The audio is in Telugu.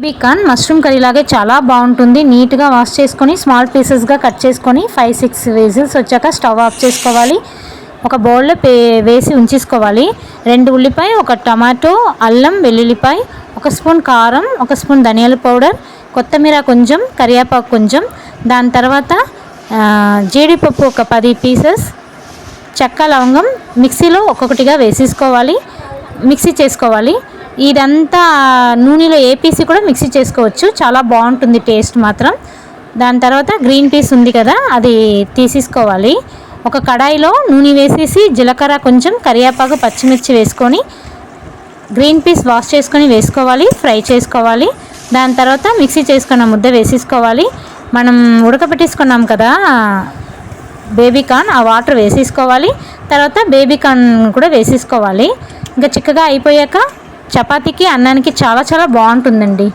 బేబీ మష్రూమ్ కర్రీ లాగే చాలా బాగుంటుంది. నీట్గా వాష్ చేసుకొని స్మాల్ పీసెస్గా కట్ చేసుకొని 5-6 విజిల్స్ వచ్చాక స్టవ్ ఆఫ్ చేసుకోవాలి. ఒక బౌల్లో వేసి ఉంచేసుకోవాలి. 2 ఉల్లిపాయ, 1 టమాటో, అల్లం వెల్లుల్లిపాయ, 1 స్పూన్ కారం, 1 స్పూన్ ధనియాల పౌడర్, కొత్తిమీర కొంచెం, కరివేపాకు కొంచెం, దాని తర్వాత జీడిపప్పు ఒక 10 పీసెస్, చెక్క లవంగం మిక్సీలో ఒక్కొక్కటిగా వేసేసుకోవాలి, మిక్సీ చేసుకోవాలి. ఇదంతా నూనెలో ఏపీసీ కూడా మిక్సీ చేసుకోవచ్చు, చాలా బాగుంటుంది టేస్ట్ మాత్రం. దాని తర్వాత గ్రీన్ పీస్ ఉంది కదా, అది తీసేసుకోవాలి. ఒక కడాయిలో నూనె వేసేసి జీలకర్ర కొంచెం, కరివేపాకు, పచ్చిమిర్చి వేసుకొని గ్రీన్ పీస్ వాష్ చేసుకొని వేసుకోవాలి, ఫ్రై చేసుకోవాలి. దాని తర్వాత మిక్సీ చేసుకున్న ముద్ద వేసేసుకోవాలి. మనం ఉడకబెట్టేసుకున్నాం కదా బేబీ కార్న్, ఆ వాటర్ వేసేసుకోవాలి. తర్వాత బేబీ కార్న్ కూడా వేసేసుకోవాలి. ఇంకా చిక్కగా అయిపోయాక చపాతీకి, అన్నానికి చాలా చాలా బాగుంటుందండి.